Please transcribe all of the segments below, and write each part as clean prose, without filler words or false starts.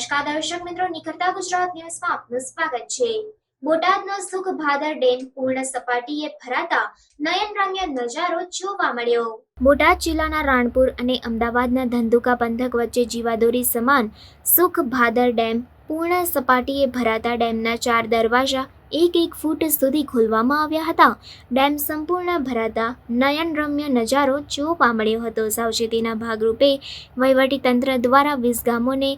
નમસ્કાર દર્શક મિત્રો, નિખરતા ગુજરાત ન્યૂઝમાં આપનું સ્વાગત છે। બોટાદનો સુખભાદર ડેમ પૂર્ણ સપાટીએ ભરાતા નયનરમ્ય નજારો જોવા મળ્યો। બોટાદ જિલ્લાના રાણપુર અને અમદાવાદના ધંધુકા પંથક વચ્ચે જીવાદોરી સમાન સુખભાદર ડેમ પૂર્ણ સપાટીએ ભરાતા ડેમના 4 દરવાજા 1 ફૂટ સુધી ખોલવામાં આવ્યા હતા। ડેમ સંપૂર્ણ ભરાતા નયનરમ્ય નજારો જોવા મળ્યો હતો। સાવચેતીના ભાગરૂપે વહીવટીતંત્ર દ્વારા 20 ગામોને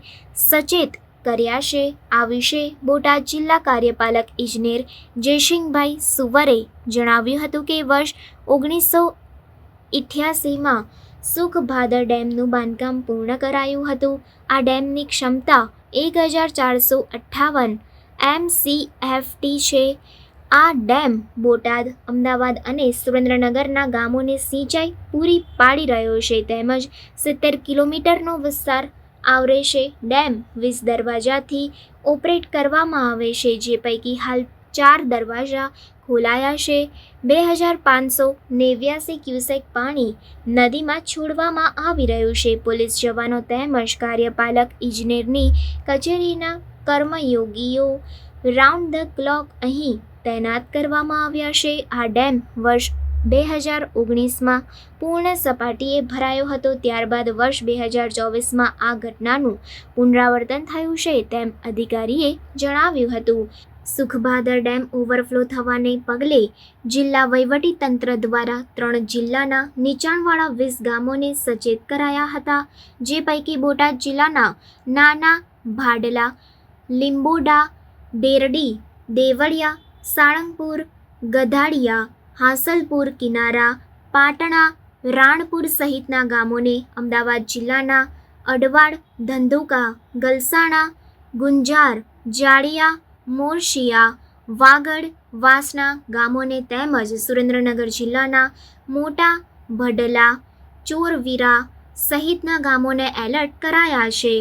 સચેત કર્યા છે। આ વિશે બોટાદ જિલ્લા કાર્યપાલક ઇજનેર જયસિંહભાઈ સુવરે જણાવ્યું હતું કે વર્ષ 1988માં સુખભાદર ડેમનું બાંધકામ પૂર્ણ કરાયું હતું। આ ડેમની ક્ષમતા 1458 MCFT છે। આ ડેમ બોટાદ, અમદાવાદ અને સુરેન્દ્રનગરના ગામોને સિંચાઈ પૂરી પાડી રહ્યો છે તેમજ 70 કિલોમીટરનો વિસ્તાર આવરે છે। ડેમ 20 દરવાજાથી ઓપરેટ કરવામાં આવે છે, જે પૈકી હાલ 4 દરવાજા ખોલાયા છે। 2589 ક્યુસેક પાણી નદીમાં છોડવામાં આવી રહ્યું છે। પોલીસ જવાનો તેમજ કાર્યપાલક ઇજનેરની કચેરીના કર્મયોગીઓ રાઉન્ડ ધ ક્લોક અહીં તૈનાત કરવામાં આવ્યા છે। આ ડેમ વર્ષ 2019માં પૂર્ણ સપાટીએ ભરાયો હતો, ત્યારબાદ વર્ષ 2024માં આ ઘટનાનું પુનરાવર્તન થયું છે તેમ અધિકારીએ જણાવ્યું હતું। સુખભાદર ડેમ ઓવરફ્લો થવાને પગલે જિલ્લા વહીવટીતંત્ર દ્વારા 3 જિલ્લાના નીચાણવાળા 20 ગામોને સચેત કરાયા હતા, જે પૈકી બોટાદ જિલ્લાના નાના ભાડલા, લીંબોડા, દેરડી, દેવળિયા, સાળંગપુર, ગધાડિયા, હાંસલપુર, કિનારા, પાટણા, રાણપુર સહિતના ગામોને, અમદાવાદ જિલ્લાના અડવાડ, ધંધુકા, ગલસાણા, ગુંજાર, જાડિયા, મોરશિયા, વાગડ, વાસણા ગામોને તેમજ સુરેન્દ્રનગર જિલ્લાના મોટા ભડલા, ચોરવીરા સહિતના ગામોને એલર્ટ કરાયા છે।